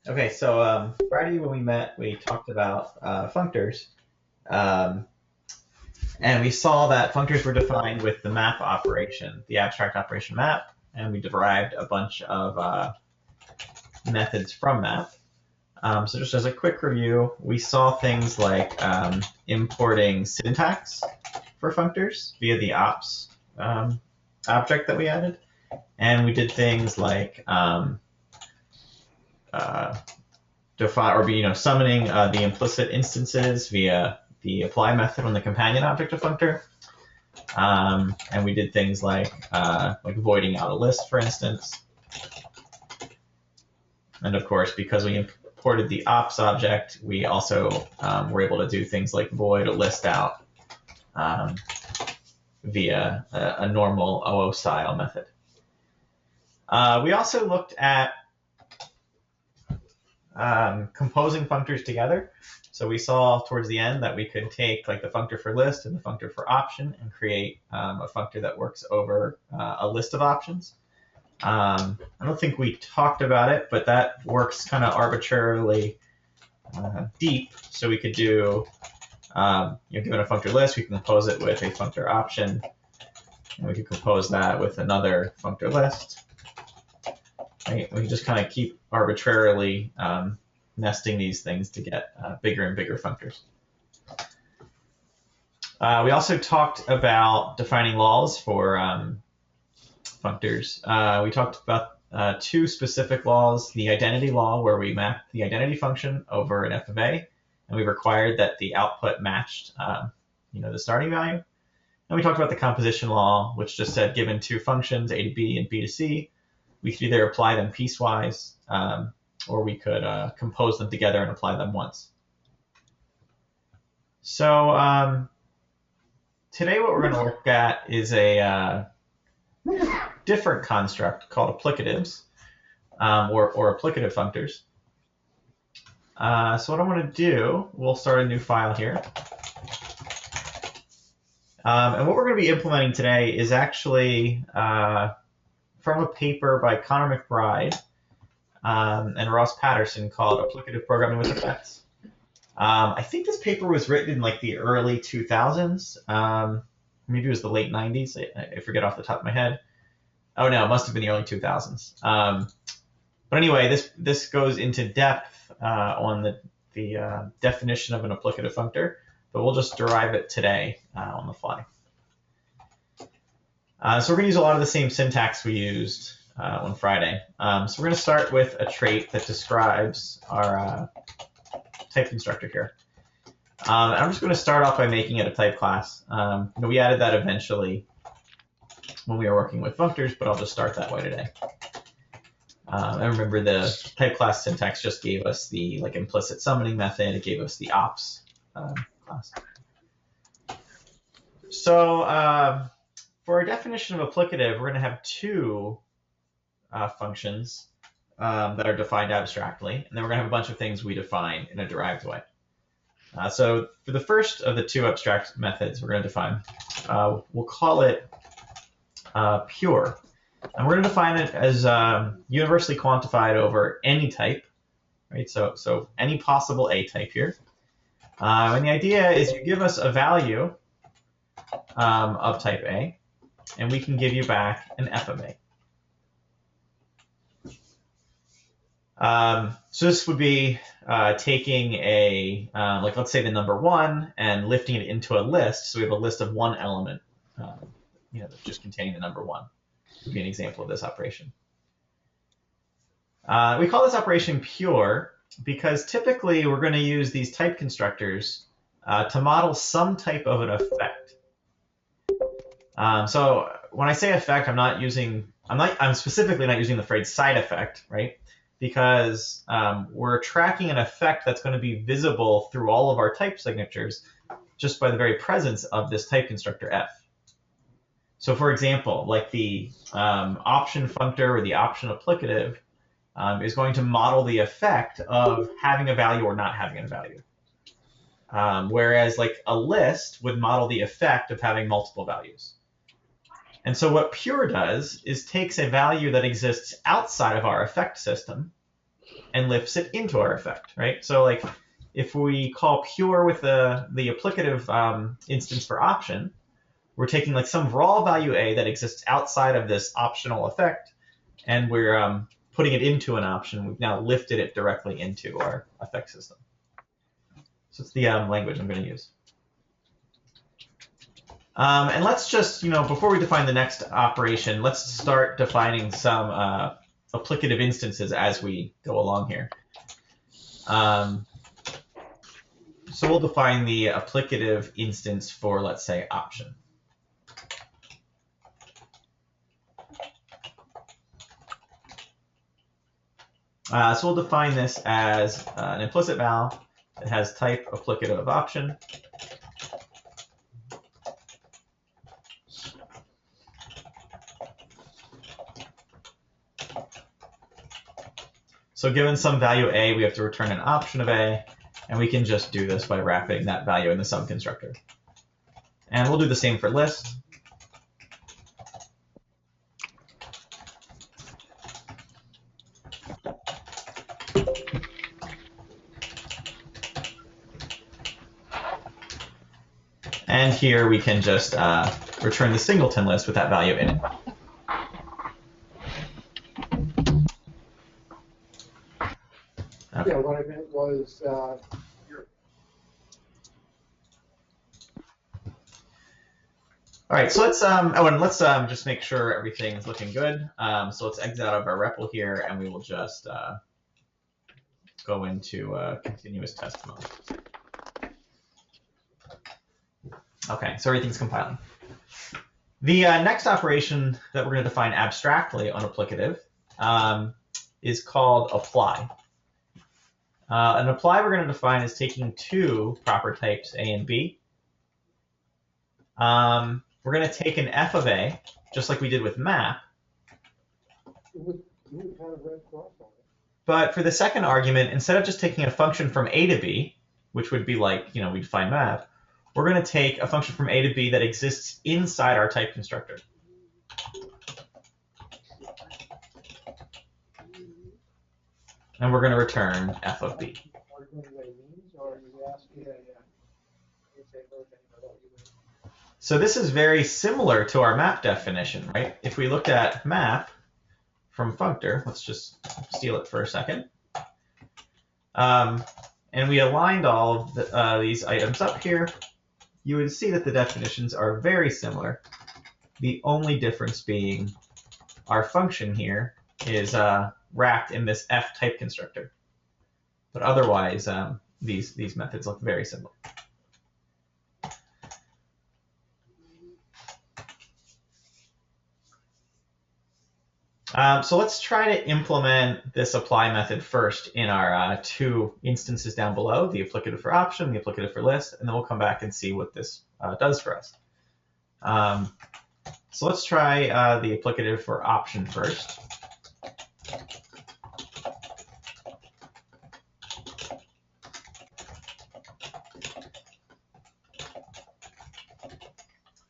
Okay, so Friday when we met, we talked about functors, um, and we saw that functors were defined with the map operation, the abstract operation map, and we derived a bunch of methods from map. So just as a quick review, we saw things like importing syntax for functors via the ops object that we added, and we did things like define or summoning the implicit instances via the apply method on the companion object of functor. And we did things like voiding out a list, for instance. And of course, because we imported the ops object, we also were able to do things like void a list out via a normal OO style method. We also looked at composing functors together. So we saw towards the end that we could take like the functor for list and the functor for option and create a functor that works over a list of options. I don't think we talked about it, but that works kind of arbitrarily deep. So we could do, given a functor list, we can compose it with a functor option, and we could compose that with another functor list. Right? We can just kind of keep arbitrarily nesting these things to get bigger and bigger functors. We also talked about defining laws for functors. We talked about two specific laws, the identity law, where we mapped the identity function over an f of a, and we required that the output matched the starting value. And we talked about the composition law, which just said given two functions, a to b and b to c, we could either apply them piecewise or we could compose them together and apply them once. So today what we're going to look at is a different construct called applicatives or applicative functors. So what I want to do, we'll start a new file here. And what we're going to be implementing today is actually from a paper by Connor McBride and Ross Patterson called Applicative Programming with Effects. I think this paper was written in like the early 2000s. Maybe it was the late 90s. I forget off the top of my head. Oh no, it must have been the early 2000s. But anyway, this goes into depth on the definition of an applicative functor, but we'll just derive it today on the fly. So we're going to use a lot of the same syntax we used on Friday. So we're going to start with a trait that describes our type constructor here. I'm just going to start off by making it a type class. We added that eventually when we were working with functors, but I'll just start that way today. I remember the type class syntax just gave us the implicit summoning method. It gave us the ops class. So for our definition of applicative, we're going to have two functions that are defined abstractly, and then we're going to have a bunch of things we define in a derived way. So for the first of the two abstract methods we're going to define, we'll call it pure. And we're going to define it as universally quantified over any type, right? So any possible A type here. And the idea is you give us a value of type A, and we can give you back an f of A. So this would be taking a, let's say the number 1 and lifting it into a list. So we have a list of one element, that's just containing the number 1. Would be an example of this operation. We call this operation pure because typically we're going to use these type constructors to model some type of an effect. So when I say effect, I'm specifically not using the phrase side effect, right? Because we're tracking an effect that's going to be visible through all of our type signatures just by the very presence of this type constructor f. So for example, like the option functor or the option applicative is going to model the effect of having a value or not having a value. Whereas like a list would model the effect of having multiple values. And so what pure does is takes a value that exists outside of our effect system and lifts it into our effect, right? So like if we call pure with the applicative instance for option, we're taking like some raw value A that exists outside of this optional effect, and we're putting it into an option. We've now lifted it directly into our effect system. So it's the language I'm going to use. And let's just, before we define the next operation, let's start defining some applicative instances as we go along here. So we'll define the applicative instance for, let's say, option. So we'll define this as an implicit val that has type applicative of option. So given some value A, we have to return an option of A, and we can just do this by wrapping that value in the sum constructor. And we'll do the same for list. And here we can just return the singleton list with that value in it. Okay. Yeah, what I meant was All right, so let's just make sure everything's looking good. So let's exit out of our REPL here, and we will just go into continuous test mode. Okay, so everything's compiling. The next operation that we're going to define abstractly on applicative is called apply. An apply we're going to define as taking two proper types, A and B. We're going to take an f of A, just like we did with map. But for the second argument, instead of just taking a function from A to B, which would be like, we define map, we're going to take a function from A to B that exists inside our type constructor. And we're going to return f of B. So this is very similar to our map definition, right? If we looked at map from Functor, let's just steal it for a second. And we aligned all of these items up here, you would see that the definitions are very similar. The only difference being our function here is wrapped in this f type constructor. But otherwise, these methods look very similar. So let's try to implement this apply method first in our two instances down below, the applicative for option, the applicative for list, and then we'll come back and see what this does for us. So let's try the applicative for option first.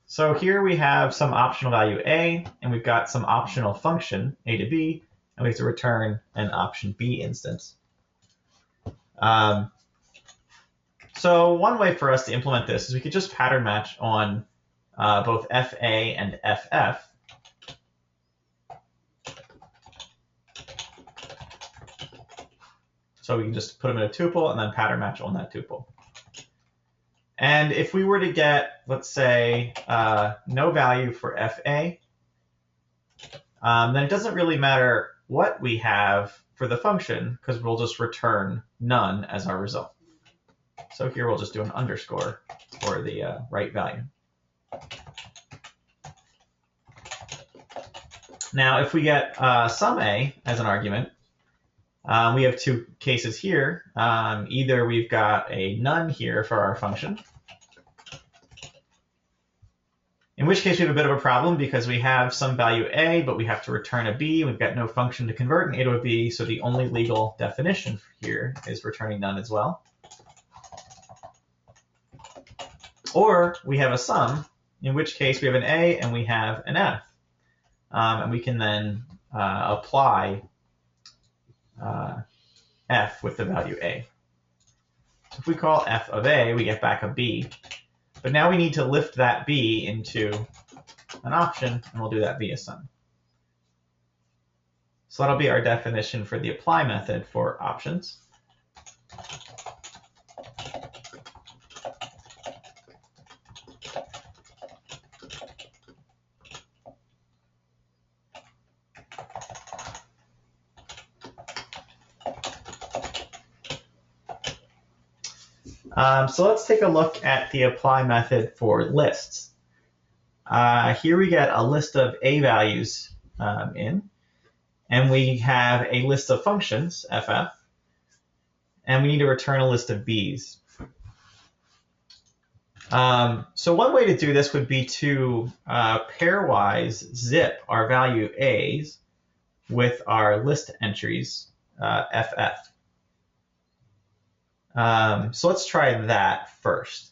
So here we have some optional value A, and we've got some optional function, A to B, and we have to return an option B instance. So one way for us to implement this is we could just pattern match on both FA and FF. So we can just put them in a tuple and then pattern match on that tuple. And if we were to get, let's say, no value for FA, then it doesn't really matter what we have for the function, because we'll just return none as our result. So here we'll just do an underscore for the right value. Now, if we get some A as an argument, we have two cases here. Either we've got a none here for our function, in which case we have a bit of a problem because we have some value A, but we have to return a B. We've got no function to convert an A to a B, so the only legal definition here is returning none as well. Or we have a sum, in which case we have an A and we have an F. And we can then apply f with the value a. So if we call f of a, we get back a b. But now we need to lift that b into an option, and we'll do that via sum. So that'll be our definition for the apply method for options. So let's take a look at the apply method for lists. Here we get a list of a values in, and we have a list of functions, ff, and we need to return a list of b's. So one way to do this would be to pairwise zip our value a's with our list entries, ff. So let's try that first.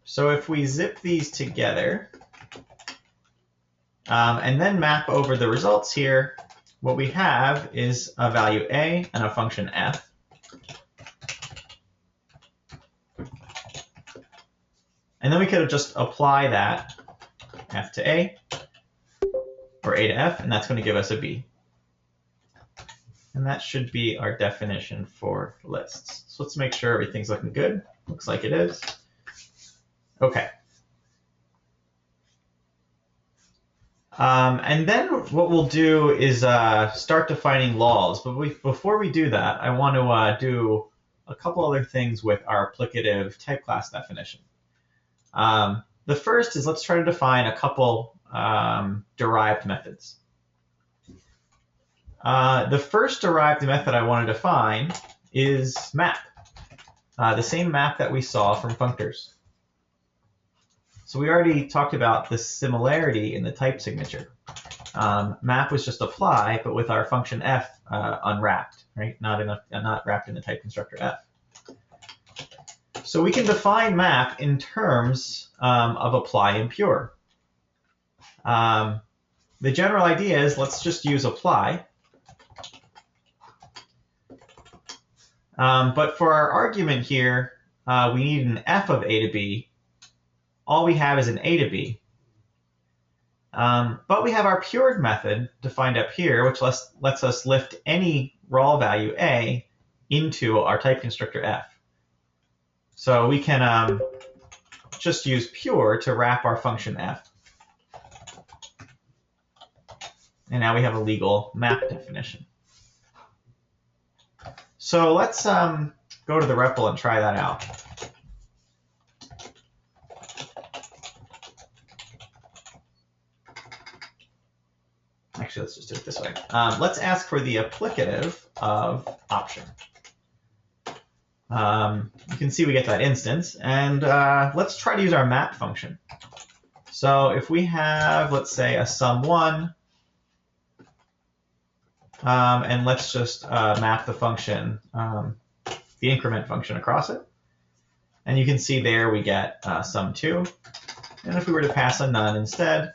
So if we zip these together and then map over the results here, what we have is a value a and a function f. And then we could just apply that f to a, or a to f, and that's going to give us a b. And that should be our definition for lists. So let's make sure everything's looking good. Looks like it is. Okay. And then what we'll do is start defining laws. But before we do that, I want to do a couple other things with our applicative type class definition. The first is let's try to define a couple derived methods. The first derived method I want to define is map, the same map that we saw from Functors. So we already talked about the similarity in the type signature. Map was just apply, but with our function f unwrapped, right? Not wrapped in the type constructor f. So we can define map in terms of apply and pure. The general idea is let's just use apply. But for our argument here, we need an f of a to b. All we have is an a to b. But we have our pured method defined up here, which lets us lift any raw value a into our type constructor f. So we can just use pure to wrap our function f. And now we have a legal map definition. So let's go to the REPL and try that out. Actually, let's just do it this way. Let's ask for the applicative of option. You can see we get that instance, and let's try to use our map function. So if we have, let's say, a sum1, and let's just map the function, the increment function across it. And you can see there we get sum2. And if we were to pass a none instead,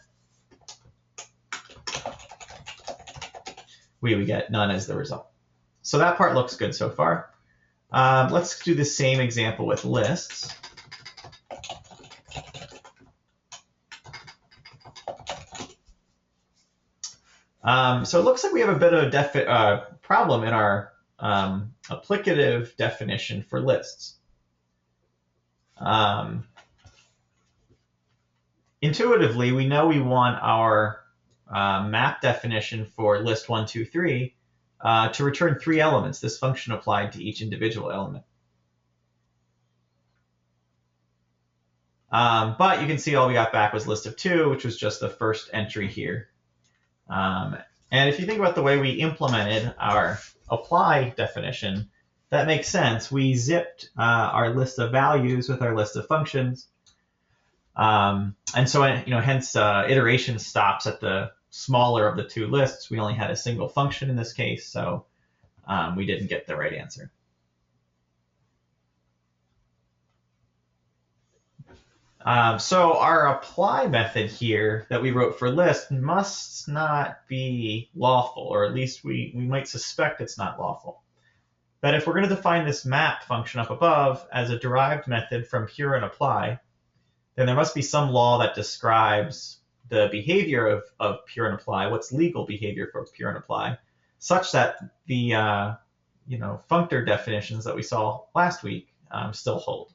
we would get none as the result. So that part looks good so far. Let's do the same example with lists. So it looks like we have a bit of a problem in our applicative definition for lists. Intuitively, we know we want our map definition for list 1, 2, 3 to return 3 elements, this function applied to each individual element. But you can see all we got back was list of 2, which was just the first entry here. And if you think about the way we implemented our apply definition, that makes sense. We zipped our list of values with our list of functions. And so, hence iteration stops at the smaller of the 2 lists. We only had a single function in this case, so we didn't get the right answer. So our apply method here that we wrote for list must not be lawful, or at least we might suspect it's not lawful. That if we're going to define this map function up above as a derived method from pure and apply, then there must be some law that describes the behavior of pure and apply, what's legal behavior for pure and apply, such that the functor definitions that we saw last week still hold.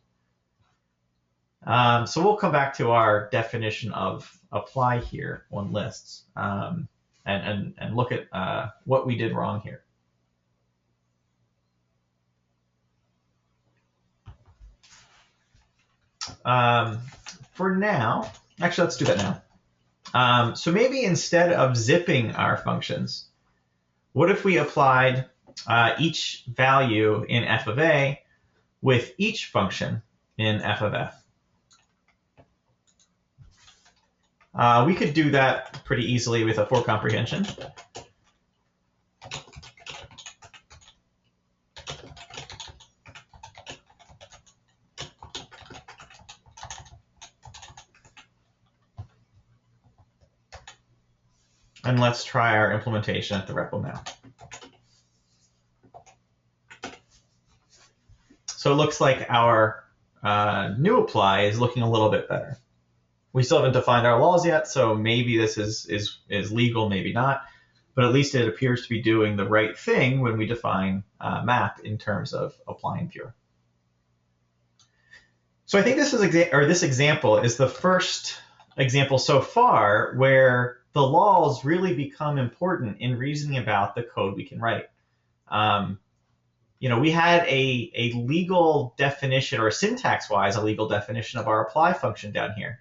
So we'll come back to our definition of apply here on lists and look at what we did wrong here. For now, actually, let's do that now. So maybe instead of zipping our functions, what if we applied each value in f of a with each function in f of f? We could do that pretty easily with a for comprehension. And let's try our implementation at the REPL now. So it looks like our new apply is looking a little bit better. We still haven't defined our laws yet, so maybe this is legal, maybe not. But at least it appears to be doing the right thing when we define map in terms of applying pure. So I think this example is the first example so far where the laws really become important in reasoning about the code we can write. We had a legal definition, or syntax-wise, a legal definition of our apply function down here,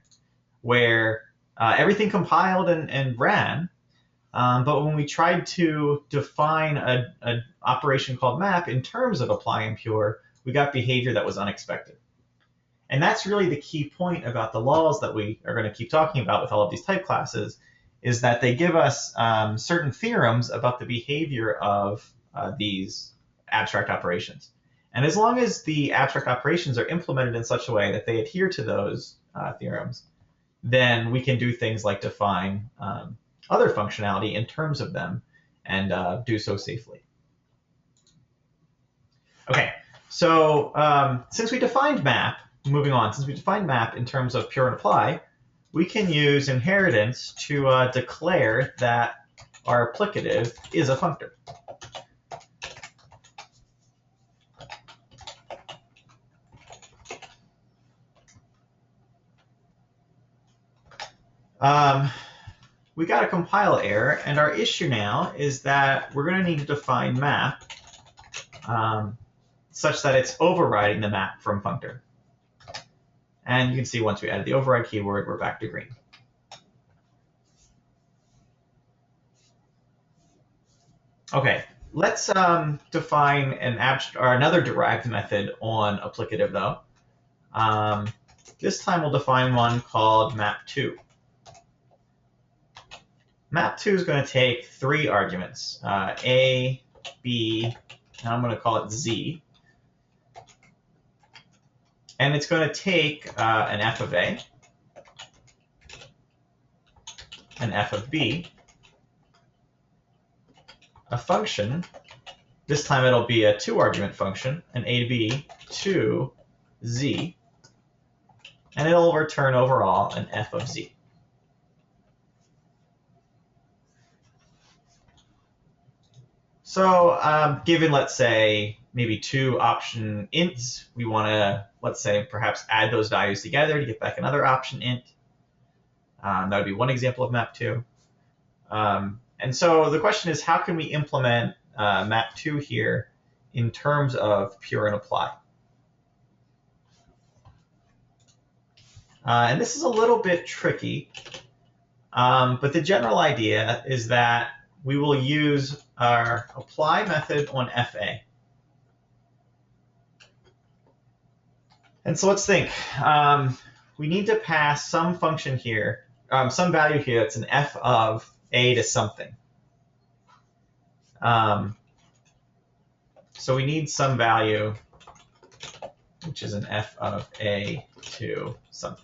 where everything compiled and ran. But when we tried to define an operation called map in terms of apply and pure, we got behavior that was unexpected. And that's really the key point about the laws that we are going to keep talking about with all of these type classes, is that they give us certain theorems about the behavior of these abstract operations. And as long as the abstract operations are implemented in such a way that they adhere to those theorems, then we can do things like define other functionality in terms of them and do so safely. Okay, so since we defined map, moving on, since we defined map in terms of pure and apply, we can use inheritance to declare that our applicative is a functor. We got a compile error, and our issue now is that we're going to need to define map such that it's overriding the map from functor. And you can see once we added the override keyword, we're back to green. Okay, let's define another derived method on applicative though. This time we'll define one called map2. Map2 is going to take 3 arguments, A, B, and I'm going to call it Z. And it's going to take an f of A, an f of B, a function. This time it'll be a 2-argument function, an A to B to Z, and it'll return overall an f of Z. So given, let's say, maybe 2 option ints, we want to, let's say, perhaps add those values together to get back another option int. That would be one example of map2. And so the question is, how can we implement map2 here in terms of pure and apply? And this is a little bit tricky, but the general idea is that we will use our apply method on FA. And so let's think. We need to pass some function here, some value here that's an f of a to something. So we need some value which is an f of a to something.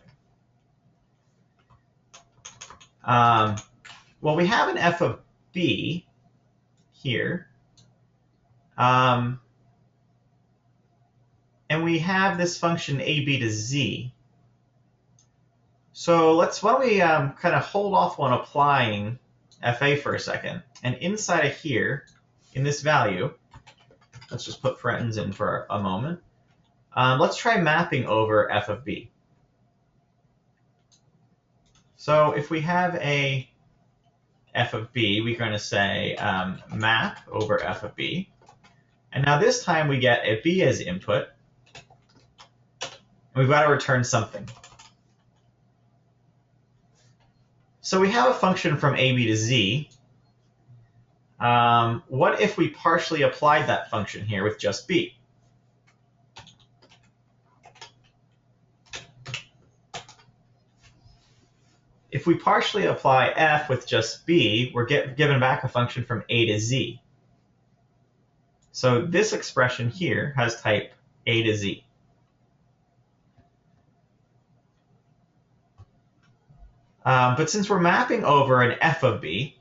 Well, we have an f of b here. And we have this function ab to z. So why don't we kind of hold off on applying fa for a second. And inside of here, in this value, let's just put parentheses in for a moment. Let's try mapping over f of b. So if we have a f of b, we're going to say map over f of b. And now this time we get a b as input. And we've got to return something. So we have a function from ab to z. What if we partially applied that function here with just b? If we partially apply f with just b, we're given back a function from a to z. So this expression here has type a to z. But since we're mapping over an f of b,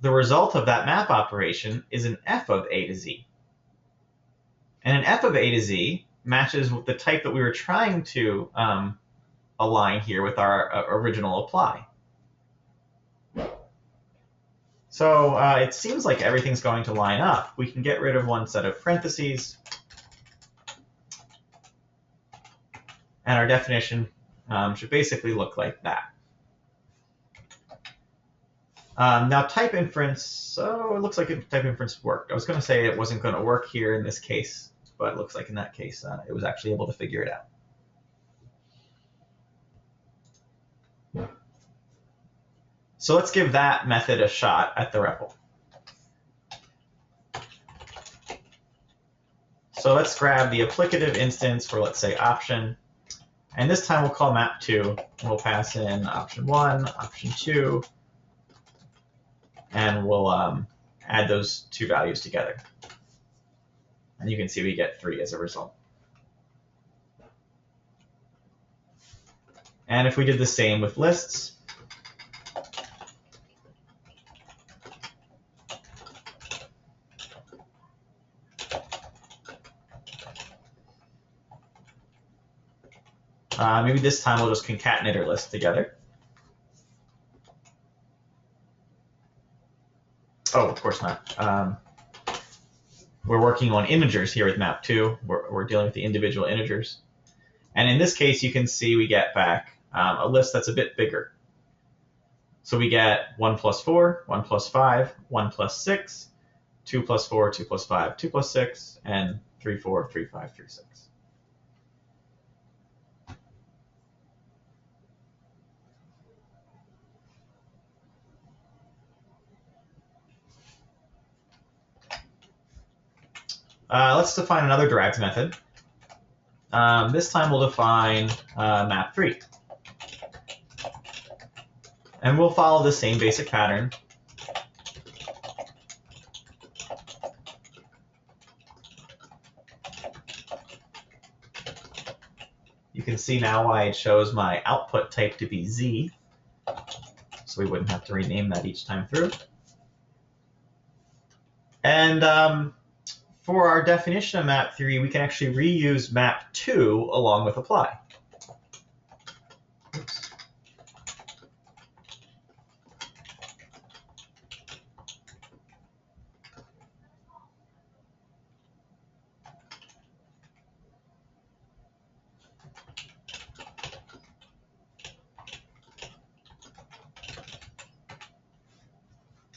the result of that map operation is an f of a to z. And an f of a to z matches with the type that we were trying to align here with our original apply. So it seems like everything's going to line up. We can get rid of one set of parentheses. And our definition should basically look like that. Now type inference, so it looks like type inference worked. I was going to say it wasn't going to work here in this case, but it looks like in that case it was actually able to figure it out. So let's give that method a shot at the REPL. So let's grab the applicative instance for, let's say, option. And this time we'll call map2. We'll pass in option 1, option 2. And we'll add those two values together. And you can see we get 3 as a result. And if we did the same with lists, maybe this time we'll just concatenate our lists together. Oh, of course not. We're working on integers here with map2. We're dealing with the individual integers. And in this case, you can see we get back a list that's a bit bigger. So we get 1 plus 4, 1 plus 5, 1 plus 6, 2 plus 4, 2 plus 5, 2 plus 6, and 3, 4, 3, 5, 3, 6. Let's define another derived method. This time we'll define map3. And we'll follow the same basic pattern. You can see now why it shows my output type to be z. So we wouldn't have to rename that each time through. And for our definition of map3, we can actually reuse map2 along with apply. Oops.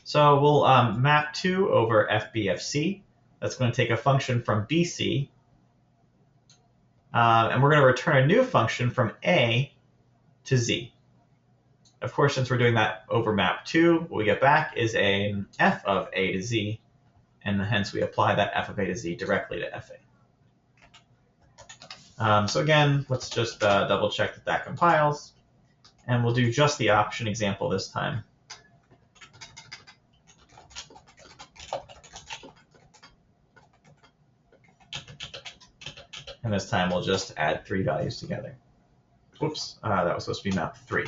So we'll map 2 over FBFC. That's going to take a function from BC. And we're going to return a new function from A to Z. Of course, since we're doing that over map 2, what we get back is an f of A to Z. And hence, we apply that f of A to Z directly to FA. So again, let's just double check that that compiles. And we'll do just the option example this time. And this time we'll just add 3 values together. Whoops, that was supposed to be map 3.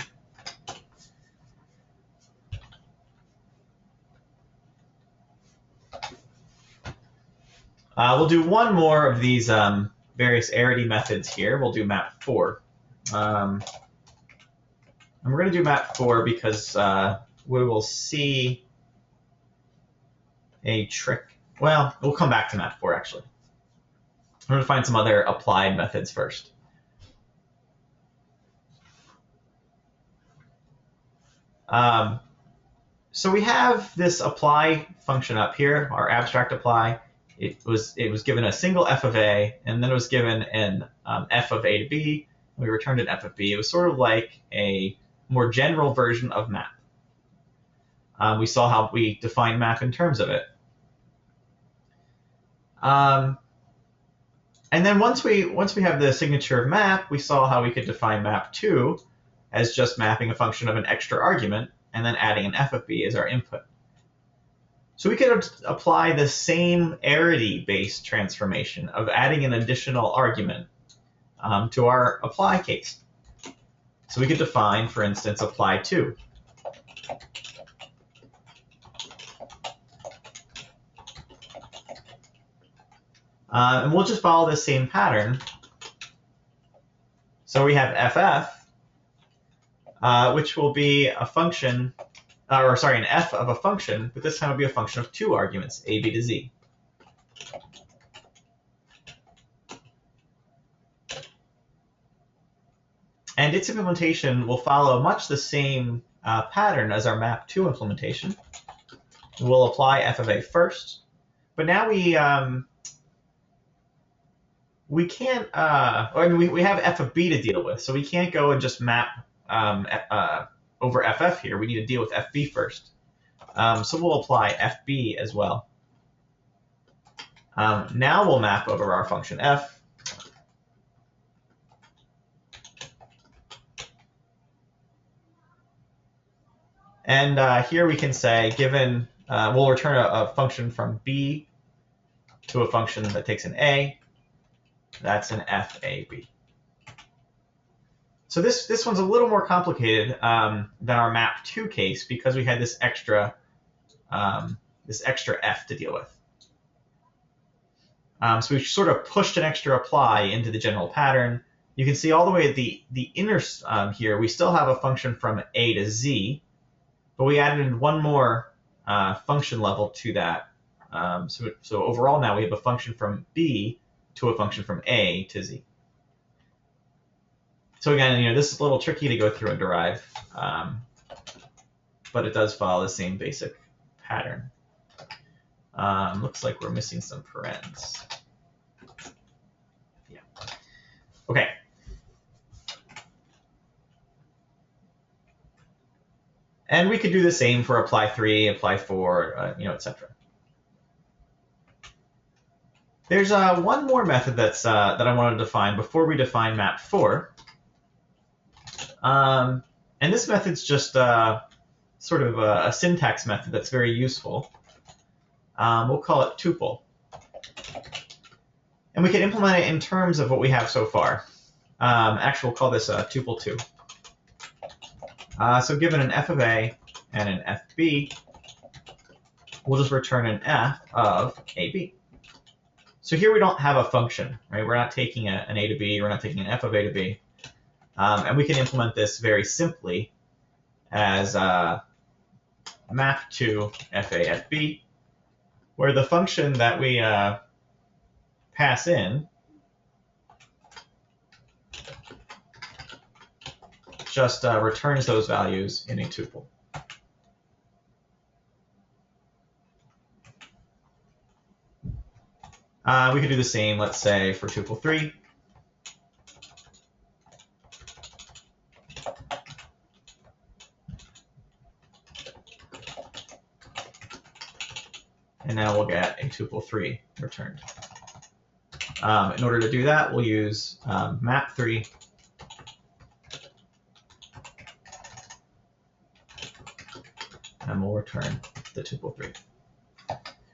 We'll do one more of these various arity methods here. We'll do map 4. And we're going to do map 4 because we will see a trick. Well, we'll come back to map 4, actually. I'm going to find some other applied methods first. So we have this apply function up here, our abstract apply. It was given a single f of a, and then it was given an f of a to b. And we returned an f of b. It was sort of like a more general version of map. We saw how we define map in terms of it. And then once we have the signature of map, we saw how we could define map2 as just mapping a function of an extra argument and then adding an f of b as our input. So we could apply the same arity-based transformation of adding an additional argument to our apply case. So we could define, for instance, apply2. And we'll just follow this same pattern. So we have ff, which will be a function, an f of a function, but this time will be a function of 2 arguments, a, b to z. And its implementation will follow much the same pattern as our map2 implementation. We'll apply f of a first, but now we can't, we have f of b to deal with, so we can't go and just map over ff here. We need to deal with fb first. So we'll apply fb as well. Now we'll map over our function f. And here we can say, given, we'll return a function from b to a function that takes an a. That's an FAB. So this one's a little more complicated than our map2 case because we had this extra f to deal with. So we sort of pushed an extra apply into the general pattern. You can see all the way at the inner here, we still have a function from a to z, but we added one more function level to that. So overall now we have a function from b to a function from a to z. So again, this is a little tricky to go through and derive, but it does follow the same basic pattern. Looks like we're missing some parens. Yeah. Okay. And we could do the same for apply 3, apply 4, etc. There's one more method that I wanted to define before we define map 4. And this method's just sort of a syntax method that's very useful. We'll call it tuple. And we can implement it in terms of what we have so far. Actually, we'll call this tuple2. So given an f of a and an fb, we'll just return an f of ab. So here we don't have a function, right? We're not taking an a to b, we're not taking an f of a to b. And we can implement this very simply as map to fa fb, where the function that we pass in just returns those values in a tuple. We could do the same, let's say, for tuple 3. And now we'll get a tuple 3 returned. In order to do that, we'll use map3 and we'll return the tuple 3.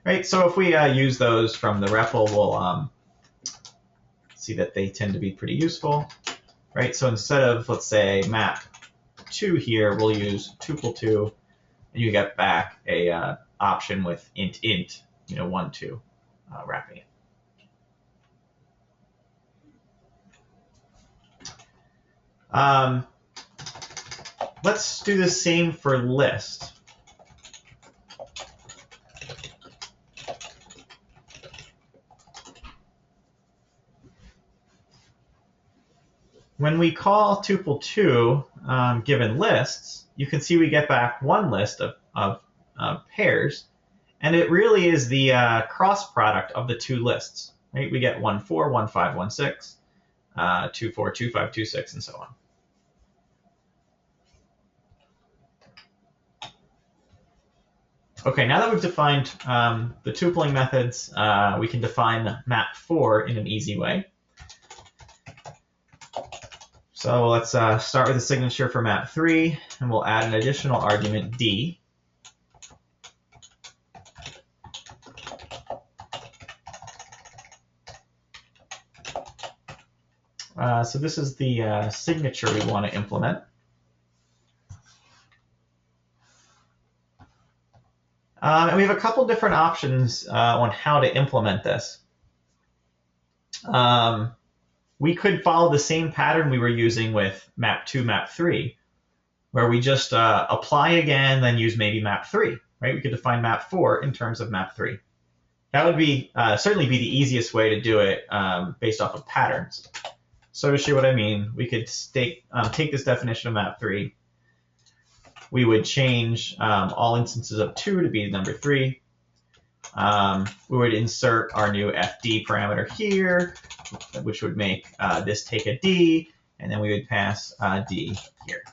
Right, so if we use those from the REPL, we'll see that they tend to be pretty useful. Right, so instead of, let's say, map2 here, we'll use tuple2, and you get back a option with int, 1, 2, wrapping it. Let's do the same for list. When we call tuple2 given lists, you can see we get back one list of pairs, and it really is the cross product of the two lists. Right? We get 1, 4, 1, 5, 1, 6, 2, 4, 2, 5, 2, 6, and so on. Okay, now that we've defined the tupling methods, we can define map4 in an easy way. So let's start with a signature for map3, and we'll add an additional argument, d. So this is the signature we want to implement. And we have a couple different options on how to implement this. We could follow the same pattern we were using with map2, map3, where we just apply again, then use maybe map3, right? We could define map4 in terms of map3. That would be certainly be the easiest way to do it based off of patterns. So to show what I mean, we could take this definition of map3. We would change all instances of 2 to be the number 3. We would insert our new fd parameter here, which would make this take a d, and then we would pass d here.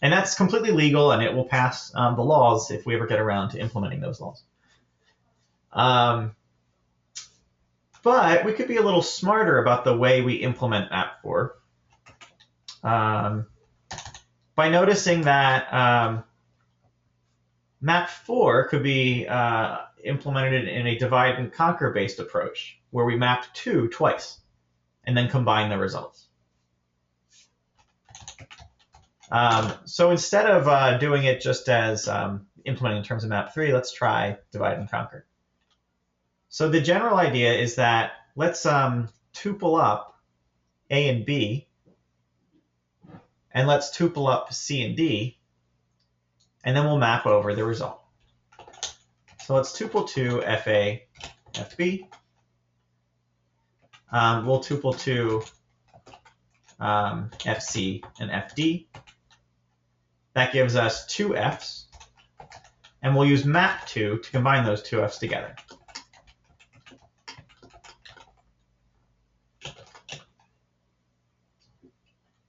And that's completely legal, and it will pass the laws if we ever get around to implementing those laws. But we could be a little smarter about the way we implement map4 by noticing that map4 could be implemented in a divide and conquer based approach, where we map 2 twice and then combine the results. So instead of doing it just as implementing in terms of map3, let's try divide and conquer. So the general idea is that let's tuple up A and B, and let's tuple up C and D, and then we'll map over the result. So let's tuple to FA, FB. We'll tuple to FC and FD. That gives us 2 Fs, and we'll use map2 to combine those 2 Fs together.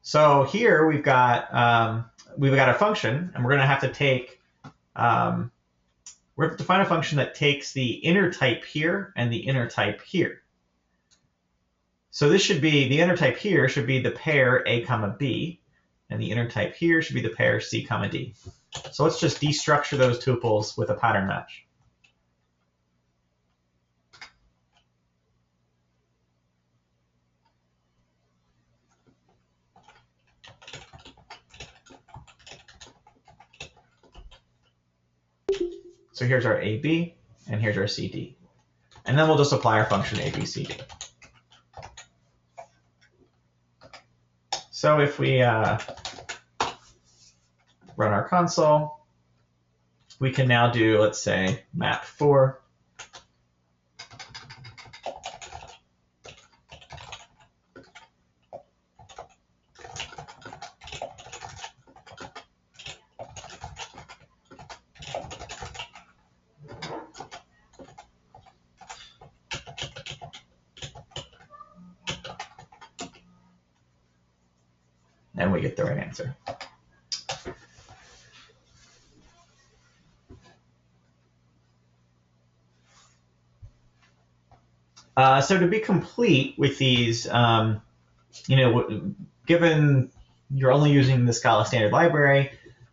So here we've got a function, and we're going to have to take we're going to define a function that takes the inner type here and the inner type here. So this should be the inner type here should be the pair A comma B, and the inner type here should be the pair C comma D. So let's just destructure those tuples with a pattern match. So here's our AB, and here's our CD. And then we'll just apply our function ABCD. So if we run our console, we can now do, let's say, map4. And we get the right answer. So to be complete with these, given you're only using the Scala standard library,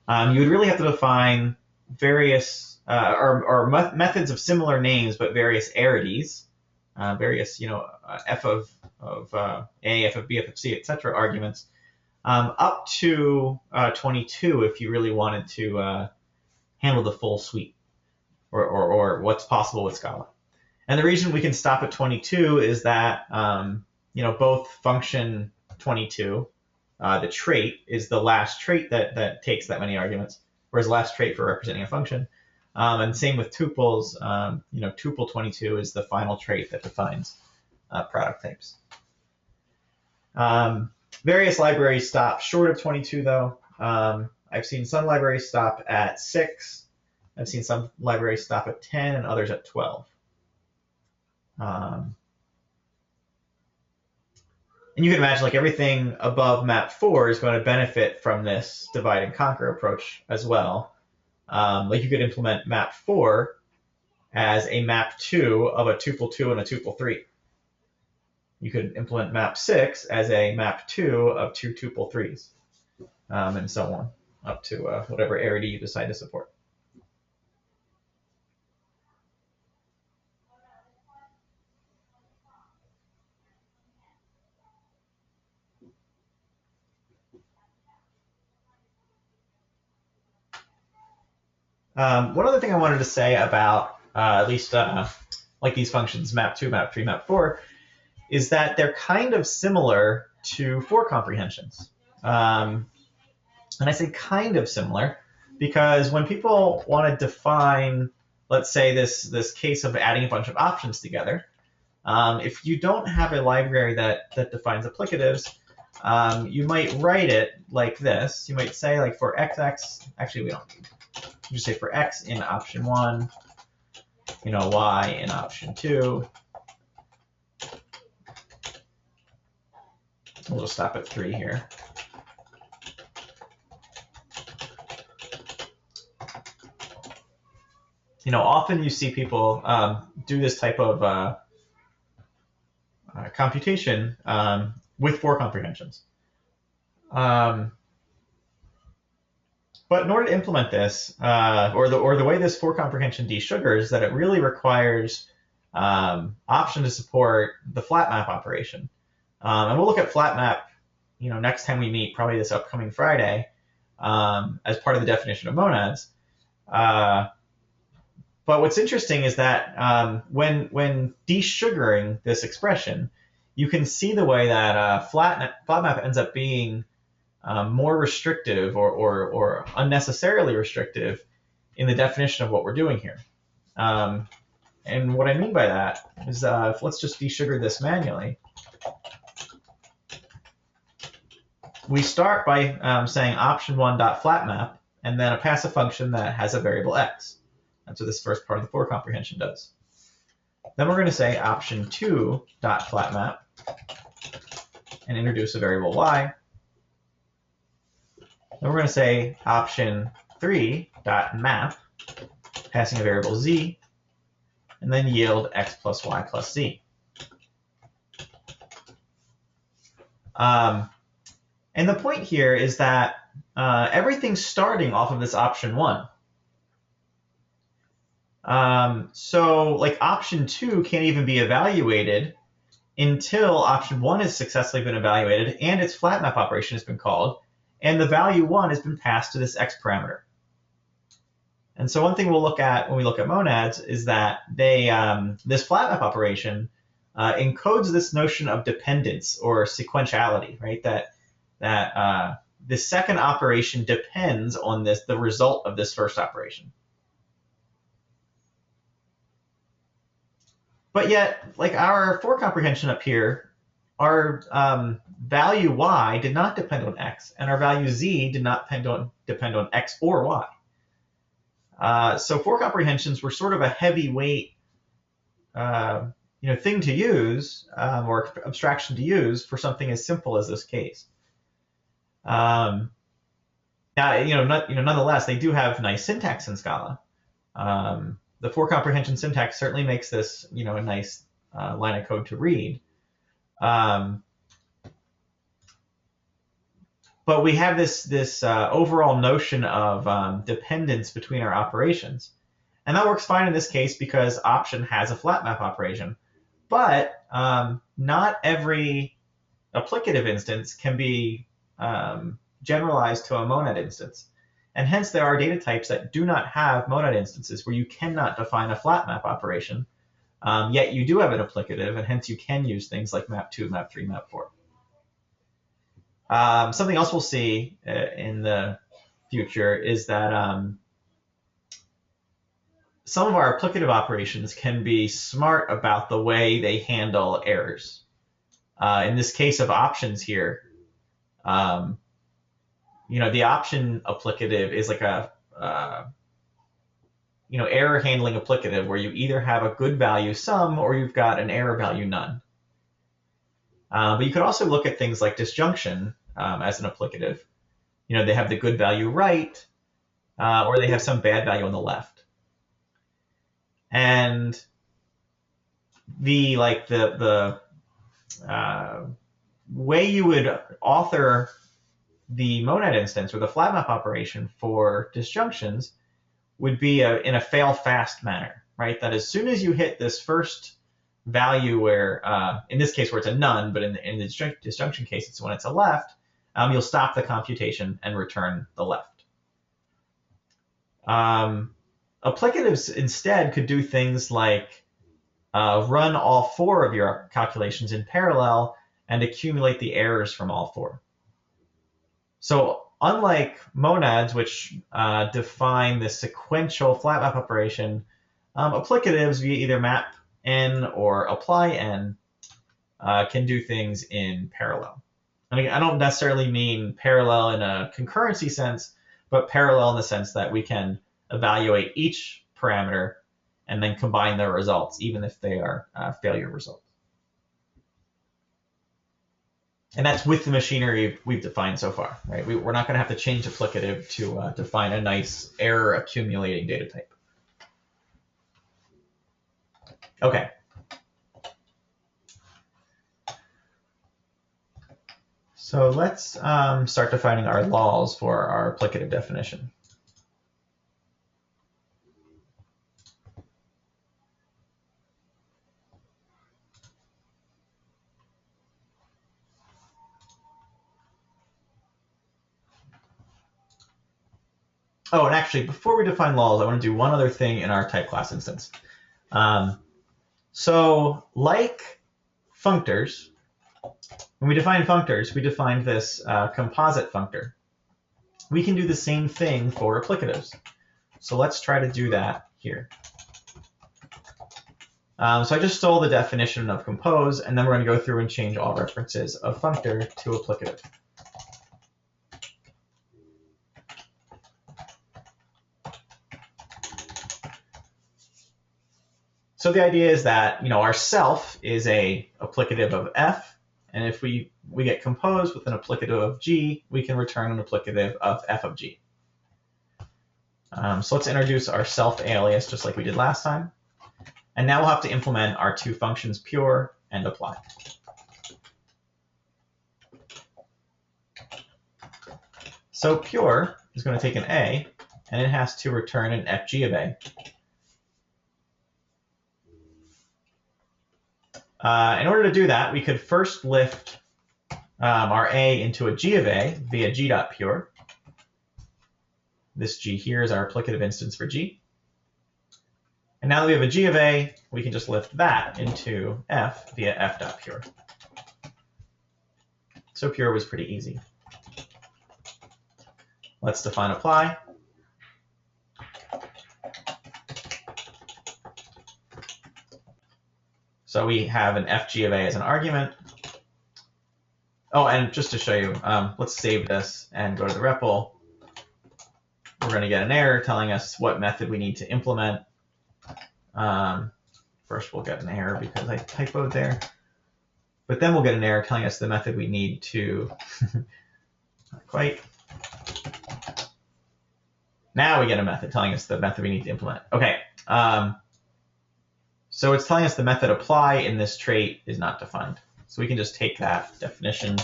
you would really have to define various methods of similar names but various arities, various f of A, f of B, f of C, etc. arguments. Up to 22 if you really wanted to handle the full suite or what's possible with Scala. And the reason we can stop at 22 is that both function 22 the trait is the last trait that takes that many arguments, whereas last trait for representing a function. And same with tuples. Tuple 22 is the final trait that defines product types. Various libraries stop short of 22, though. I've seen some libraries stop at 6. I've seen some libraries stop at 10 and others at 12. And you can imagine like everything above map 4 is going to benefit from this divide and conquer approach as well. Like you could implement map 4 as a map 2 of a tuple 2 and a tuple 3. You could implement map 6 as a map 2 of 2 tuple 3s, and so on, up to whatever arity you decide to support. One other thing I wanted to say about at least like these functions, map 2, map 3, map 4, is that they're kind of similar to for comprehensions. And I say kind of similar because when people want to define, let's say, this case of adding a bunch of options together, if you don't have a library that defines applicatives, you might write it like this. You might say, like, for XX, actually, we don't need. You just say for X in option 1, Y in option 2. We'll just stop at 3 here. Often you see people do this type of computation with for comprehensions. But in order to implement this, or the way this for comprehension desugars, that it really requires option to support the flat map operation. And we'll look at flat map, next time we meet, probably this upcoming Friday, as part of the definition of monads. But what's interesting is that when desugaring this expression, you can see the way that flat map ends up being more restrictive or unnecessarily restrictive in the definition of what we're doing here. And what I mean by that is let's just desugar this manually. We start by saying option1.flatmap and then a passive function that has a variable x. That's what this first part of the for comprehension does. Then we're going to say option2.flatmap and introduce a variable y. Then we're going to say option3.map, passing a variable z, and then yield x plus y plus z. And the point here is that everything's starting off of this option 1. So like option 2 can't even be evaluated until option 1 has successfully been evaluated and its flat map operation has been called, and the value 1 has been passed to this x parameter. And so one thing we'll look at when we look at monads is that they this flat map operation encodes this notion of dependence or sequentiality, right? That the second operation depends on the result of this first operation. But yet, like our for comprehension up here, our value y did not depend on x, and our value z did not depend on x or y. So for comprehensions were sort of a heavyweight thing to use, or abstraction to use for something as simple as this case. Nonetheless, they do have nice syntax in Scala. The for comprehension syntax certainly makes this, a nice line of code to read. But we have this overall notion of dependence between our operations. And that works fine in this case because option has a flat map operation. But not every applicative instance can be generalized to a monad instance. And hence there are data types that do not have monad instances where you cannot define a flat map operation, yet you do have an applicative, and hence you can use things like map 2, map 3, map 4. Something else we'll see in the future is that some of our applicative operations can be smart about the way they handle errors. In this case of options here, the option applicative is like a error handling applicative where you either have a good value some or you've got an error value none. But you could also look at things like disjunction as an applicative. They have the good value right, or they have some bad value on the left. And the way you would author the monad instance or the flat map operation for disjunctions would be in a fail fast manner, right? That as soon as you hit this first value where, in this case where it's a none, but in the disjunction case, it's when it's a left, you'll stop the computation and return the left. Applicatives instead could do things like run all four of your calculations in parallel and accumulate the errors from all four. So unlike monads, which define the sequential flat map operation, applicatives via either map n or apply n can do things in parallel. And again, I don't necessarily mean parallel in a concurrency sense, but parallel in the sense that we can evaluate each parameter and then combine their results, even if they are failure results. And that's with the machinery we've defined so far, right? We're not going to have to change applicative to define a nice error accumulating data type. Okay. So let's start defining our laws for our applicative definition. Oh, and actually, before we define laws, I want to do one other thing in our type class instance. So like functors, when we define functors, we defined this composite functor. We can do the same thing for applicatives. So let's try to do that here. So I just stole the definition of compose, and then we're going to go through and change all references of functor to applicative. So the idea is that our self is a applicative of f, and if we get composed with an applicative of g, we can return an applicative of f of g. So let's introduce our self alias just like we did last time, and now we'll have to implement our two functions pure and apply. So pure is going to take an a, and it has to return an fg of a. In order to do that, we could first lift our a into a g of a via g.pure. This g here is our applicative instance for g. And now that we have a g of a, we can just lift that into f via f.pure. So pure was pretty easy. Let's define apply. So we have an fg of a as an argument. Oh, and just to show you, let's save this and go to the REPL. We're going to get an error telling us what method we need to implement. First, we'll get an error because I typoed there. But then we'll get an error telling us the method we need to... Not quite. Now we get a method telling us the method we need to implement. Okay. So it's telling us the method apply in this trait is not defined. So we can just take that definition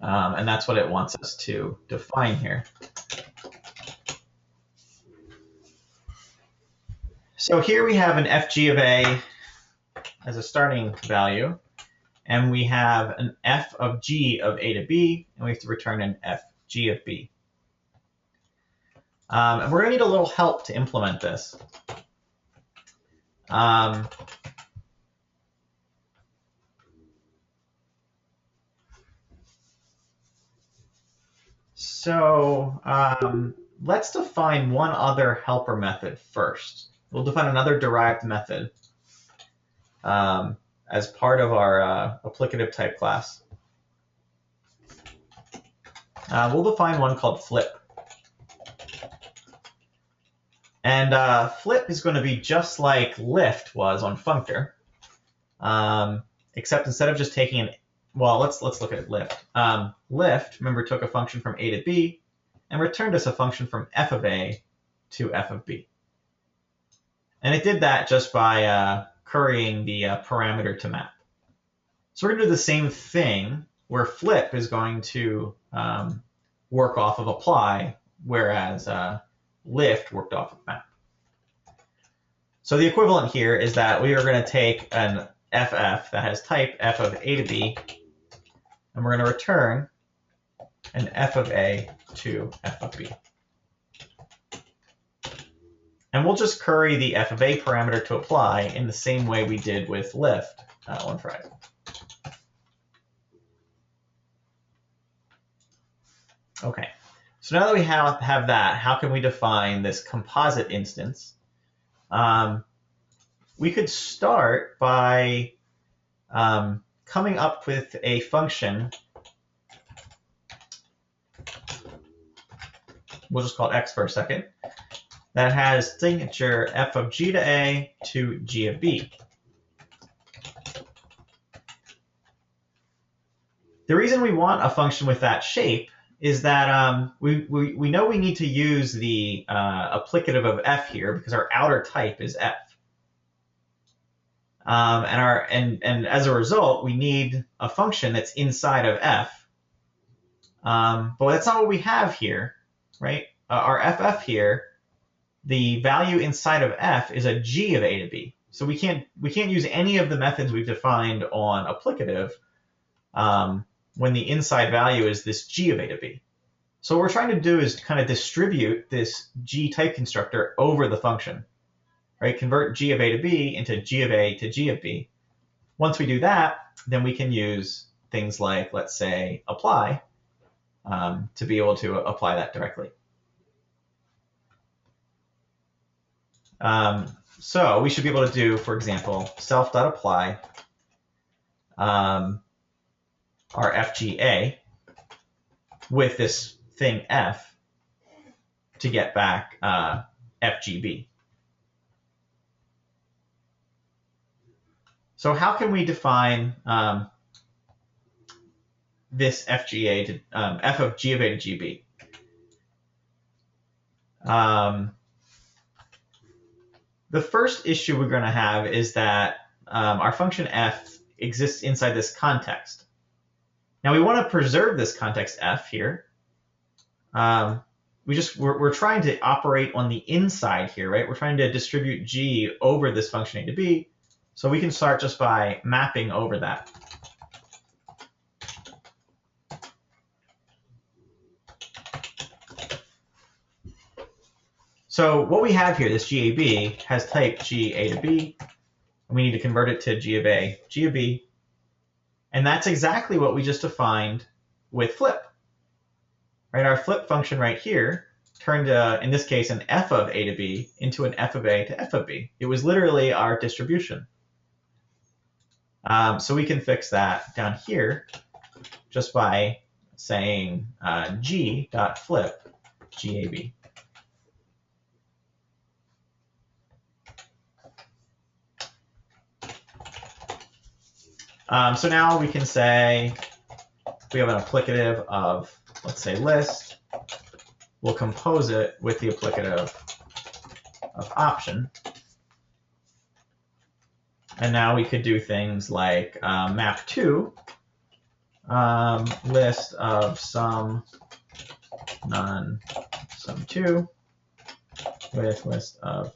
and that's what it wants us to define here. So here we have an fg of a as a starting value, and we have an f of g of a to b, and we have to return an fg of b. And we're going to need a little help to implement this. So let's define one other helper method first. We'll define another derived method as part of our applicative type class. We'll define one called flip. And flip is going to be just like lift was on functor, except instead of just taking an, well, let's look at lift. Lift, remember, took a function from a to b and returned us a function from f of a to f of b. And it did that just by currying the parameter to map. So we're going to do the same thing where flip is going to work off of apply, whereas lift worked off of map. So the equivalent here is that we are going to take an ff that has type f of a to b, and we're going to return an f of a to f of b. And we'll just curry the f of a parameter to apply in the same way we did with lift on Friday. Okay, so now that we have that, how can we define this composite instance? We could start by coming up with a function. We'll just call it x for a second, that has signature f of g to a to g of b. The reason we want a function with that shape is that we know we need to use the applicative of f here because our outer type is f. And as a result, we need a function that's inside of f. But that's not what we have here, right? Our ff here, the value inside of f is a g of a to b. So we can't use any of the methods we've defined on applicative when the inside value is this g of a to b. So what we're trying to do is kind of distribute this g type constructor over the function, right? Convert g of a to b into g of a to g of b. Once we do that, then we can use things like, let's say, apply to be able to apply that directly. So we should be able to do, for example, self.apply our FGA with this thing f to get back FGB. So how can we define this FGA to f of g of a to gb? The first issue we're going to have is that our function f exists inside this context. Now we want to preserve this context f here. We're trying to operate on the inside here, right? We're trying to distribute g over this function a to b. So we can start just by mapping over that. So what we have here, this GAB, has type G a to b, and we need to convert it to G of a, G of b. And that's exactly what we just defined with flip. Right? Our flip function right here turned, in this case, an f of a to b into an f of a to f of b. It was literally our distribution. So we can fix that down here just by saying g.flip GAB. So now we can say we have an applicative of, let's say, list. We'll compose it with the applicative of option. And now we could do things like map to list of sum none sum 2 with list of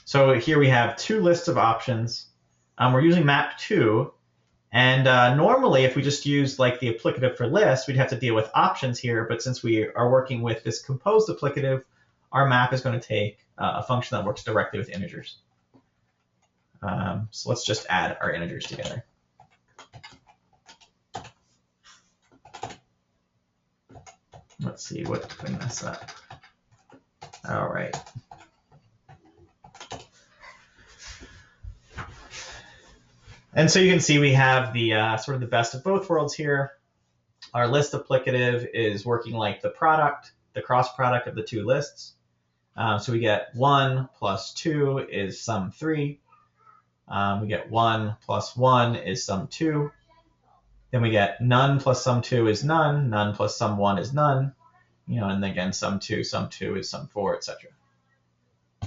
So here we have two lists of options. We're using map2, and normally if we just used like the applicative for list, we'd have to deal with options here, but since we are working with this composed applicative, our map is going to take a function that works directly with integers. So let's just add our integers together. Let's see what can mess up. All right. And so you can see we have the sort of the best of both worlds here. Our list applicative is working like the product, the cross product of the two lists. So we get 1 plus 2 is sum 3. We get 1 plus 1 is sum 2. Then we get none plus sum 2 is none. None plus sum 1 is none. And again, sum 2 is sum 4, etc.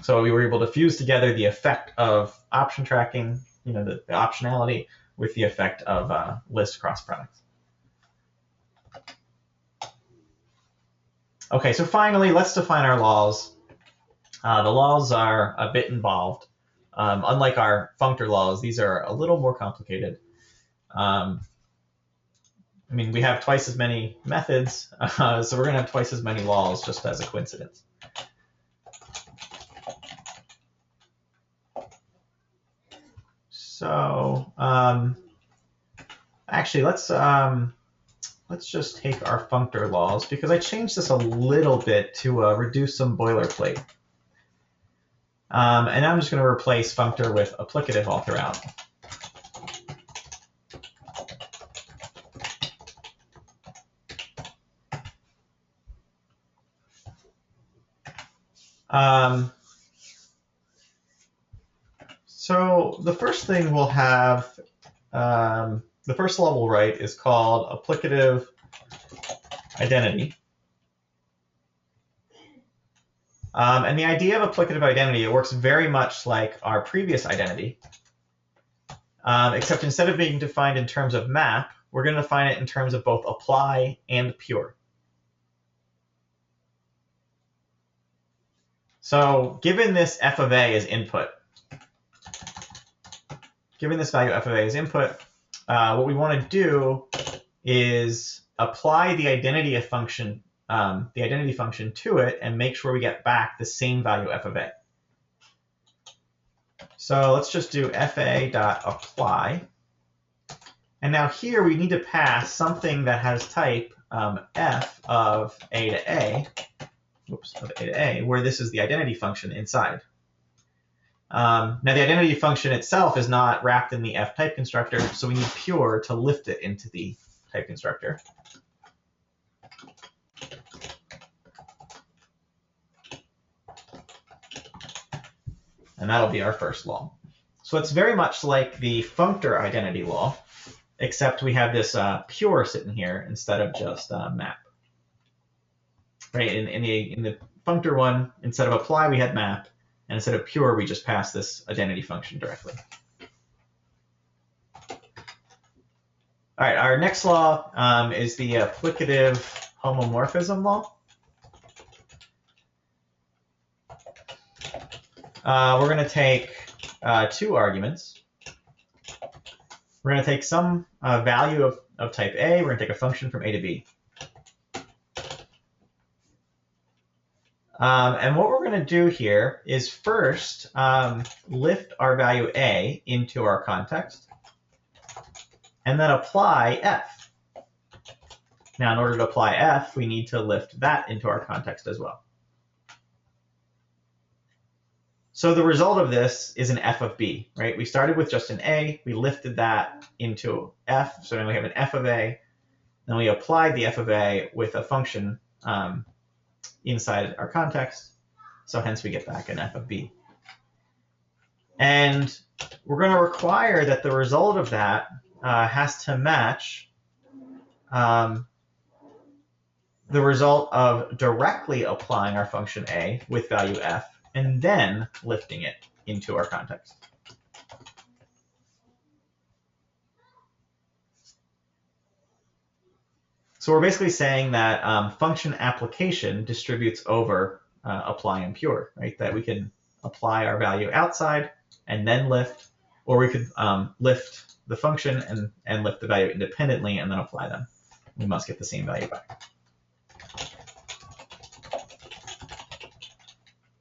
So we were able to fuse together the effect of option tracking, the optionality, with the effect of list cross products. Okay, so finally, let's define our laws. The laws are a bit involved. Unlike our functor laws, these are a little more complicated. We have twice as many methods, so we're going to have twice as many laws just as a coincidence. So actually, let's just take our functor laws, because I changed this a little bit to reduce some boilerplate. And I'm just going to replace functor with applicative all throughout. So the first thing we'll have, the first law we'll write is called Applicative Identity. And the idea of applicative identity, it works very much like our previous identity, except instead of being defined in terms of map, we're going to define it in terms of both apply and pure. So given this f of a as input, given this value f of a as input, what we want to do is apply the identity function to it and make sure we get back the same value f of a. So let's just do fa.apply. And now here we need to pass something that has type f of a to a, where this is the identity function inside. Now the identity function itself is not wrapped in the f type constructor, so we need pure to lift it into the type constructor. And that'll be our first law. So it's very much like the functor identity law, except we have this pure sitting here instead of just map. Right? In the functor one, instead of apply, we had map, and instead of pure, we just pass this identity function directly. All right, our next law is the Applicative Homomorphism Law. We're going to take two arguments. We're going to take some value of type A. We're going to take a function from A to B. And what we're going to do here is first lift our value A into our context, and then apply f. Now, in order to apply f, we need to lift that into our context as well. So the result of this is an f of b, right? We started with just an a, we lifted that into f, so now we have an f of a, then we applied the f of a with a function inside our context, so hence we get back an f of b. And we're going to require that the result of that has to match the result of directly applying our function a with value f, and then lifting it into our context. So we're basically saying that function application distributes over apply and pure, right? That we can apply our value outside and then lift, or we could lift the function and lift the value independently and then apply them. We must get the same value back.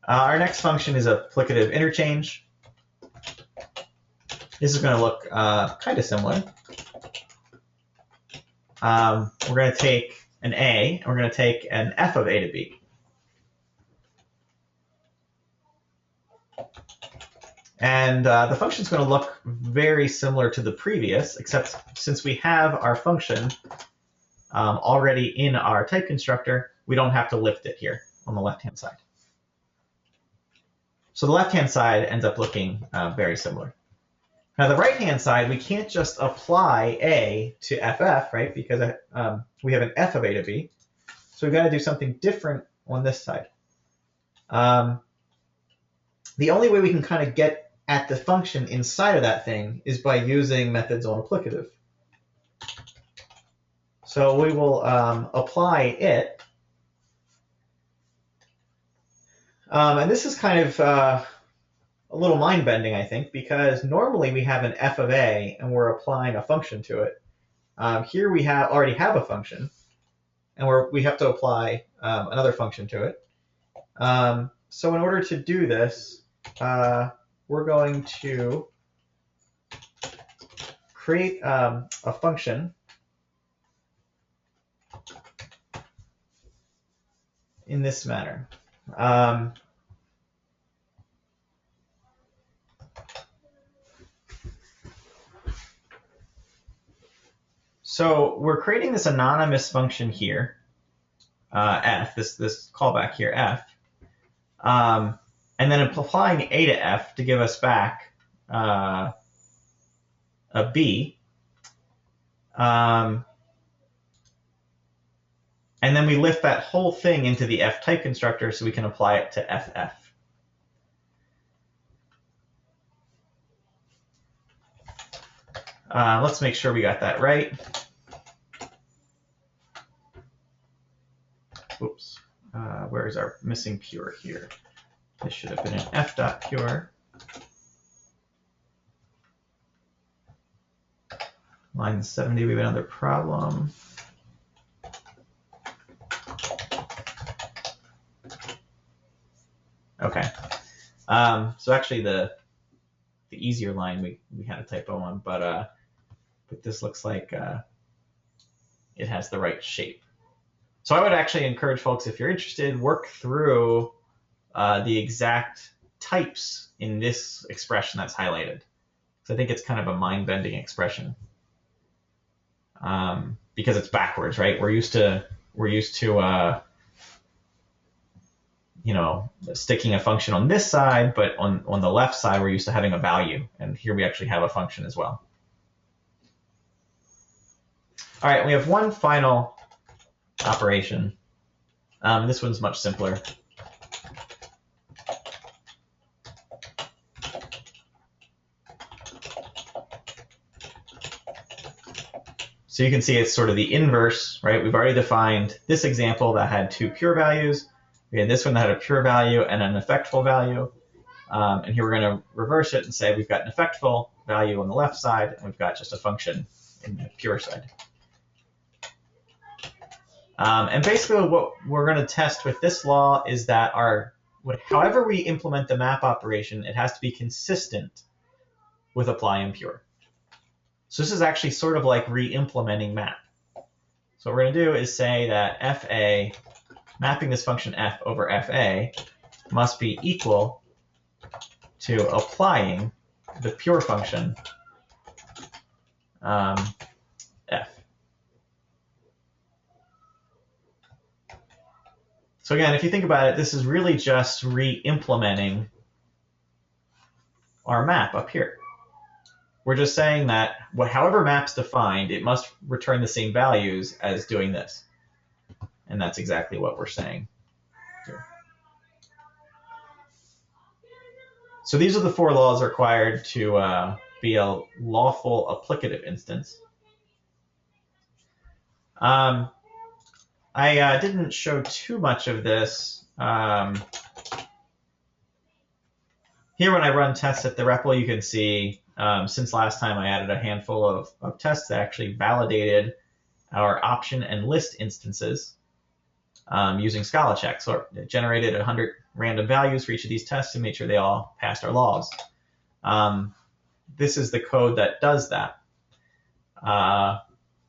Our next function is applicative interchange. This is going to look kind of similar. We're going to take an A, and we're going to take an f of A to B. And the function is going to look very similar to the previous, except since we have our function already in our type constructor, we don't have to lift it here on the left-hand side. So the left-hand side ends up looking very similar. Now the right-hand side, we can't just apply A to FF, right? Because we have an f of A to B. So we've got to do something different on this side. The only way we can kind of get at the function inside of that thing is by using methods on applicative. So we will apply it. And this is kind of a little mind-bending, I think, because normally we have an f of A and we're applying a function to it. Here we already have a function, and we have to apply another function to it. So in order to do this, we're going to create a function in this manner. So we're creating this anonymous function here, f, this callback here, f, and then applying a to f to give us back a b. And then we lift that whole thing into the f type constructor so we can apply it to ff. Let's make sure we got that right. Oops, where is our missing pure here? This should have been an f.pure. Line 70, we have another problem. Okay. So actually the easier line we had a typo on, but this looks like it has the right shape. So I would actually encourage folks, if you're interested, work through the exact types in this expression that's highlighted. So I think it's kind of a mind-bending expression because it's backwards, right? We're used to you know, sticking a function on this side, but on the left side, we're used to having a value. And here we actually have a function as well. All right, we have one final operation. This one's much simpler. So you can see it's sort of the inverse, right? We've already defined this example that had two pure values. We had this one that had a pure value and an effectful value. And here we're going to reverse it and say we've got an effectful value on the left side, and we've got just a function in the pure side. And basically what we're going to test with this law is that however we implement the map operation, it has to be consistent with apply and pure. So this is actually sort of like re-implementing map. So what we're going to do is say that FA, mapping this function f over FA, must be equal to applying the pure function f. So again, if you think about it, this is really just re-implementing our map up here. We're just saying that however map's defined, it must return the same values as doing this. And that's exactly what we're saying here. So these are the four laws required to be a lawful applicative instance. I didn't show too much of this. Here when I run tests at the REPL, you can see since last time I added a handful of tests that actually validated our option and list instances using Scala check. So it generated 100 random values for each of these tests and made sure they all passed our laws. this is the code that does that. And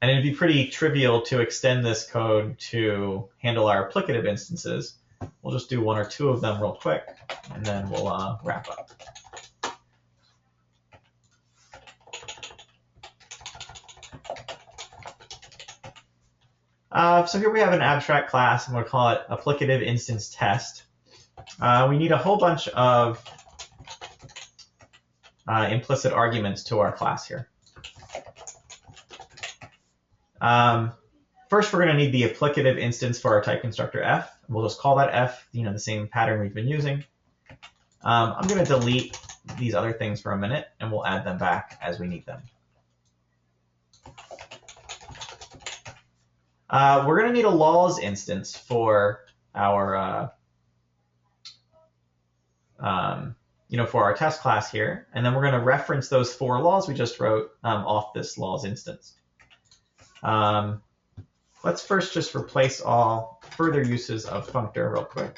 it'd be pretty trivial to extend this code to handle our applicative instances. We'll just do one or two of them real quick, and then we'll wrap up. So here we have an abstract class, and we'll call it Applicative Instance Test. We need a whole bunch of implicit arguments to our class here. First, we're going to need the applicative instance for our type constructor f. We'll just call that f, the same pattern we've been using. I'm going to delete these other things for a minute, and we'll add them back as we need them. We're going to need a laws instance for our for our test class here, and then we're going to reference those 4 laws we just wrote off this laws instance. Let's first just replace all further uses of functor real quick.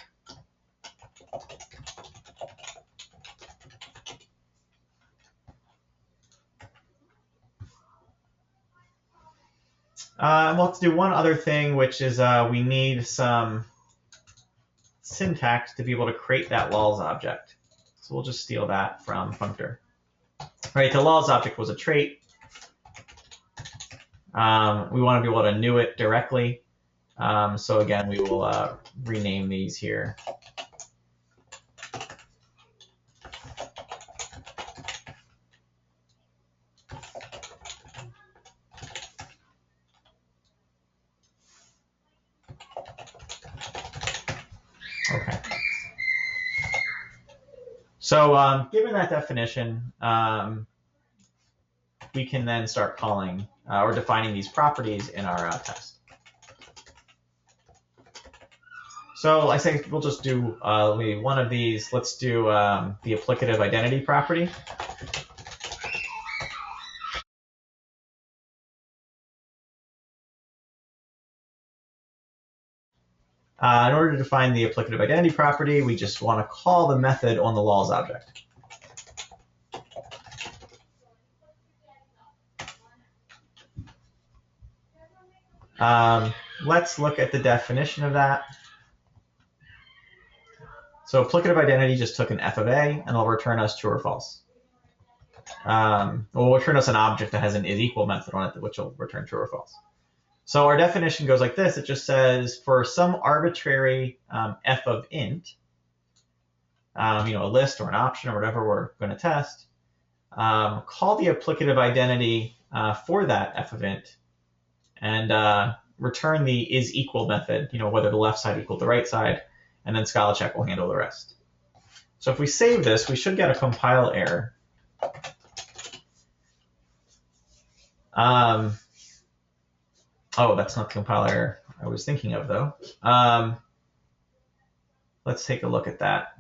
Let's do one other thing, which is we need some syntax to be able to create that laws object. So we'll just steal that from functor. Right, the laws object was a trait. We want to be able to new it directly. So again, we will rename these here. Okay. So given that definition, we can then start calling or defining these properties in our test. So I think we'll just do one of these. Let's do the applicative identity property. In order to define the applicative identity property, we just want to call the method on the laws object. Let's look at the definition of that. So applicative identity just took an f of a, and it'll return us true or false. Will return us an object that has an is equal method on it, which will return true or false. So our definition goes like this. It just says for some arbitrary f of int, a list or an option or whatever we're going to test, call the applicative identity for that f of int, and return the is equal method, whether the left side equal the right side, and then Scala check will handle the rest. So if we save this, we should get a compile error. Oh, that's not the compile error I was thinking of, though. Let's take a look at that.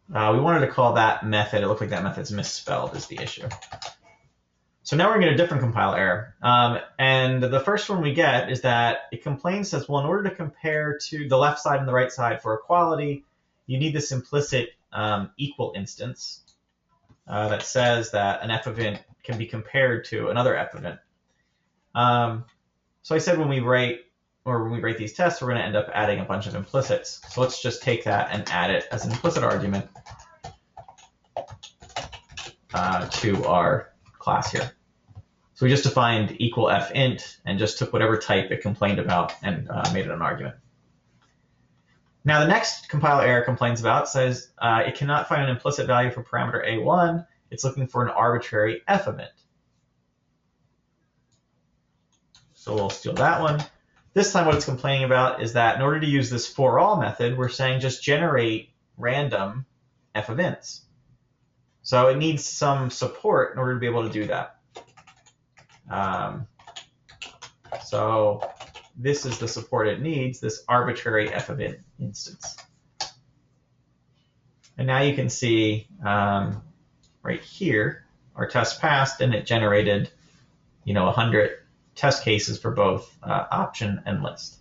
We wanted to call that method. It looked like that method's misspelled is the issue. So now we're going to get a different compile error. And the first one we get is that it complains, says, well, in order to compare to the left side and the right side for equality, you need this implicit equal instance that says that an f of int can be compared to another f of int. So I said when we write these tests, we're going to end up adding a bunch of implicits. So let's just take that and add it as an implicit argument to our class here. So we just defined equal f int and just took whatever type it complained about and made it an argument. Now the next compile error complains about says it cannot find an implicit value for parameter a1. It's looking for an arbitrary f of int. So we'll steal that one. This time what it's complaining about is that in order to use this for all method, we're saying just generate random f of ints. So it needs some support in order to be able to do that. So this is the support it needs, this arbitrary f of int instance. And now you can see right here, our test passed and it generated 100 test cases for both option and list.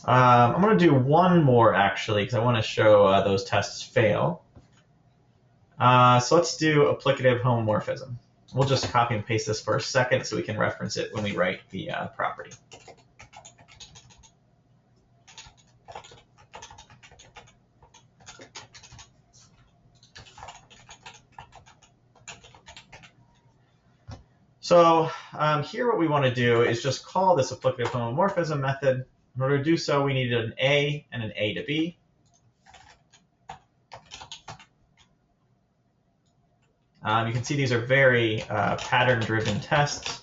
I'm going to do one more, actually, because I want to show those tests fail. So let's do applicative homomorphism. We'll just copy and paste this for a second so we can reference it when we write the property. So here what we want to do is just call this applicative homomorphism method. In order to do so, we need an A and an A to B. You can see these are very pattern-driven tests.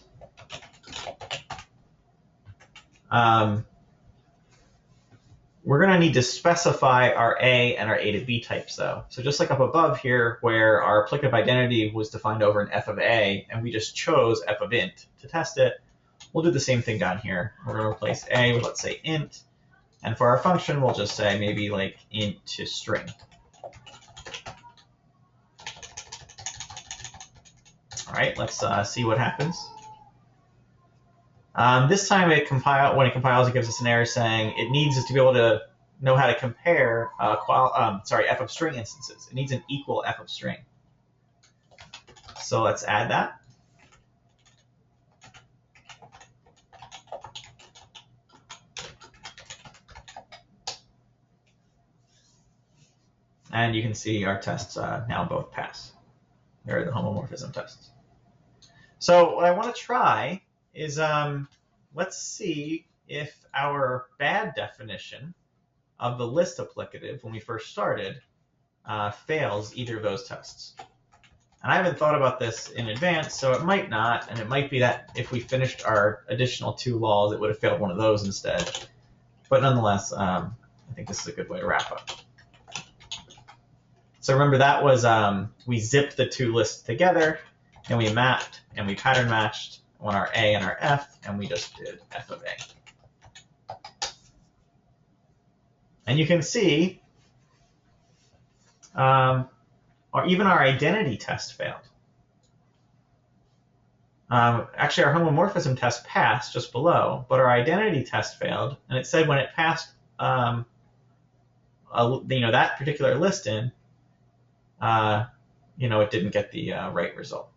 We're going to need to specify our A and our A to B types, though. So just like up above here, where our applicative identity was defined over an f of A, and we just chose f of int to test it, we'll do the same thing down here. We're going to replace A with, let's say, int. And for our function, we'll just say maybe like int to string. All right, let's see what happens. This time when it compiles, it gives us an error saying it needs us to be able to know how to compare f of string instances. It needs an equal f of string. So let's add that. And you can see our tests now both pass. They're the homomorphism tests. So what I want to try is let's see if our bad definition of the list applicative when we first started fails either of those tests. And I haven't thought about this in advance, so it might not, and it might be that if we finished our additional 2 laws, it would have failed one of those instead. But nonetheless, I think this is a good way to wrap up. So remember, that was we zipped the 2 lists together, and we mapped and we pattern matched on our A and our F, and we just did f of A. And you can see even our identity test failed. Actually, our homomorphism test passed just below, but our identity test failed, and it said when it passed that particular list in, it didn't get the right result.